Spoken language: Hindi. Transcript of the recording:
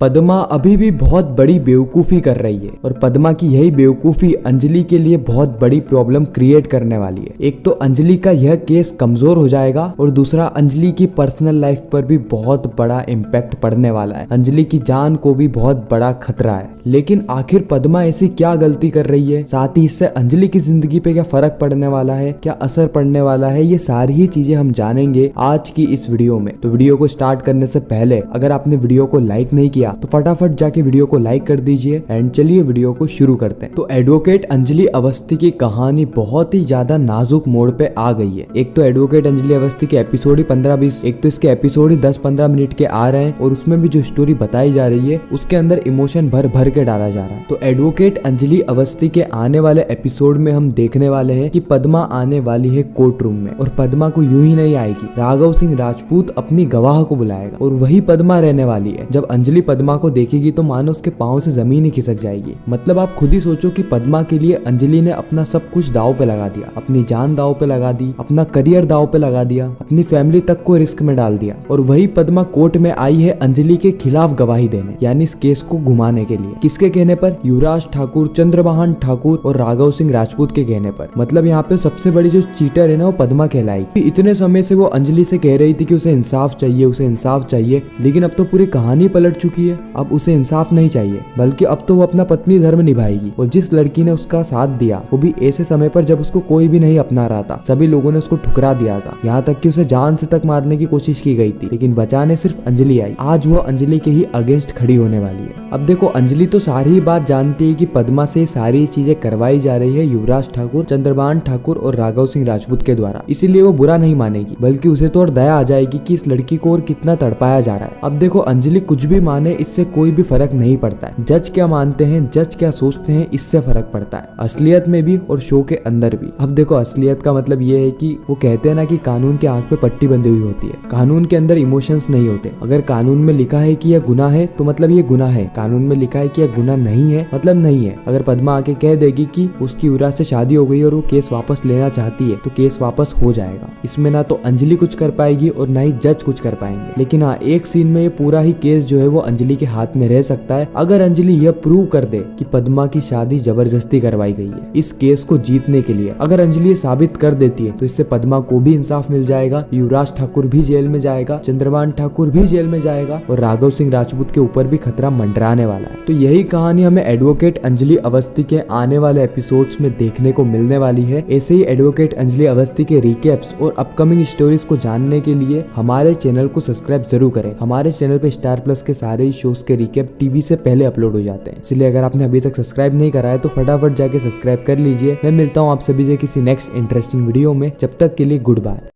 पद्मा अभी भी बहुत बड़ी बेवकूफ़ी कर रही है और पद्मा की यही बेवकूफ़ी अंजलि के लिए बहुत बड़ी प्रॉब्लम क्रिएट करने वाली है। एक तो अंजलि का यह केस कमजोर हो जाएगा और दूसरा अंजलि की पर्सनल लाइफ पर भी बहुत बड़ा इम्पैक्ट पड़ने वाला है। अंजलि की जान को भी बहुत बड़ा खतरा है। लेकिन आखिर पद्मा ऐसी क्या गलती कर रही है, साथ ही इससे अंजलि की जिंदगी पे क्या फर्क पड़ने वाला है, क्या असर पड़ने वाला है, ये सारी ही चीजें हम जानेंगे आज की इस वीडियो में। तो वीडियो को स्टार्ट करने से पहले अगर आपने वीडियो को लाइक नहीं किया तो फटाफट जाके वीडियो को लाइक कर दीजिए। एंड चलिए वीडियो को शुरू करते हैं। तो एडवोकेट अंजलि अवस्थी की कहानी बहुत ही ज्यादा नाजुक मोड़ पे आ गई है। एक तो एडवोकेट अंजलि अवस्थी के एपिसोड ही 15-20, एक तो इसके एपिसोड ही 10-15 मिनट के आ रहे हैं और उसमें भी जो स्टोरी बताई जा रही है उसके अंदर इमोशन भर भर के डाला जा रहा है। तो एडवोकेट अंजलि अवस्थी के आने वाले एपिसोड में हम देखने वाले हैं कि पद्मा आने वाली है कोर्ट रूम में, और पद्मा को यूं ही नहीं आएगी, राघव सिंह राजपूत अपनी गवाह को बुलाएगा और वही पद्मा रहने वाली है। जब अंजलि पद्मा को देखेगी तो मानो उसके पांव से जमीन ही खिसक जाएगी। मतलब आप खुद ही सोचो कि पद्मा के लिए अंजलि ने अपना सब कुछ दांव पे लगा दिया, अपनी जान दांव पे लगा दी, अपना करियर दांव पे लगा दिया, अपनी फैमिली तक को रिस्क में डाल दिया। और वही पद्मा कोर्ट में आई है अंजलि के खिलाफ गवाही देने, यानी इस केस को घुमाने के लिए। किसके कहने पर? युवराज ठाकुर, चंद्रभान ठाकुर और राघव सिंह राजपूत के कहने पर। मतलब यहाँ पे सबसे बड़ी जो चीटर है ना वो पद्मा कहलाएगी। इतने समय से वो अंजलि से कह रही थी कि उसे इंसाफ चाहिए, उसे इंसाफ चाहिए, लेकिन अब तो पूरी कहानी पलट चुकी है। अब उसे इंसाफ नहीं चाहिए, बल्कि अब तो वो अपना पत्नी धर्म निभाएगी। और जिस लड़की ने उसका साथ दिया वो भी ऐसे समय पर जब उसको कोई भी नहीं अपना रहा था, सभी लोगों ने उसको ठुकरा दिया था, यहाँ तक कि उसे जान से तक मारने की कोशिश की गई थी, लेकिन बचाने सिर्फ अंजलि आई। आज वो अंजलि के ही अगेंस्ट खड़ी होने वाली है। अब देखो अंजलि तो सारी ही बात जानती है कि पद्मा से सारी चीजें करवाई जा रही है युवराज ठाकुर, चंद्रभान ठाकुर और राघव सिंह राजपूत के द्वारा, इसीलिए वो बुरा नहीं मानेगी, बल्कि उसे तो और दया आ जाएगी कि इस लड़की को और कितना तड़पाया जा रहा है। अब देखो अंजलि कुछ भी माने, इससे कोई भी फर्क नहीं पड़ता है। जज क्या मानते हैं, जज क्या सोचते हैं, इससे फर्क पड़ता है, असलियत में भी और शो के अंदर भी। अब देखो असलियत का मतलब ये है कि वो कहते हैं ना कि कानून के आंख पे पट्टी बंधी हुई होती है, कानून के अंदर इमोशंस नहीं होते। अगर कानून में लिखा है कि यह गुनाह है तो मतलब ये गुनाह है, कानून में लिखा है कि यह गुनाह नहीं है मतलब नहीं है। अगर पद्मा आके कह देगी कि उसकी युवराज से शादी हो गई और वो केस वापस लेना चाहती है तो केस वापस हो जाएगा। इसमें ना तो अंजलि कुछ कर पाएगी और ना ही जज कुछ कर पाएंगे। लेकिन हाँ, एक सीन में ये पूरा ही केस जो है वो अंजलि के हाथ में रह सकता है, अगर अंजलि यह प्रूव कर दे कि पद्मा की शादी जबरदस्ती करवाई गई है इस केस को जीतने के लिए। अगर अंजलि ये साबित कर देती है तो इससे पद्मा को भी इंसाफ मिल जाएगा, युवराज ठाकुर भी जेल में जाएगा, चंद्रभान ठाकुर भी जेल में जाएगा और राघव सिंह राजपूत के ऊपर भी खतरा मंडराने वाला है। तो यही कहानी हमें एडवोकेट अंजलि अवस्थी के आने वाले एपिसोड्स में देखने को मिलने वाली है। ऐसे ही एडवोकेट अंजलि अवस्थी के रिकैप्स और अपकमिंग स्टोरीज को जानने के लिए हमारे चैनल को सब्सक्राइब जरूर करें। हमारे चैनल पे स्टार प्लस के सारे ही शोज के रिकैप टीवी से पहले अपलोड हो जाते हैं, इसलिए अगर आपने अभी तक सब्सक्राइब नहीं करा है तो फटाफट जाके सब्सक्राइब कर लीजिए। मैं मिलता हूँ आप सभी से किसी नेक्स्ट इंटरेस्टिंग वीडियो में, जब तक के लिए गुड बाय।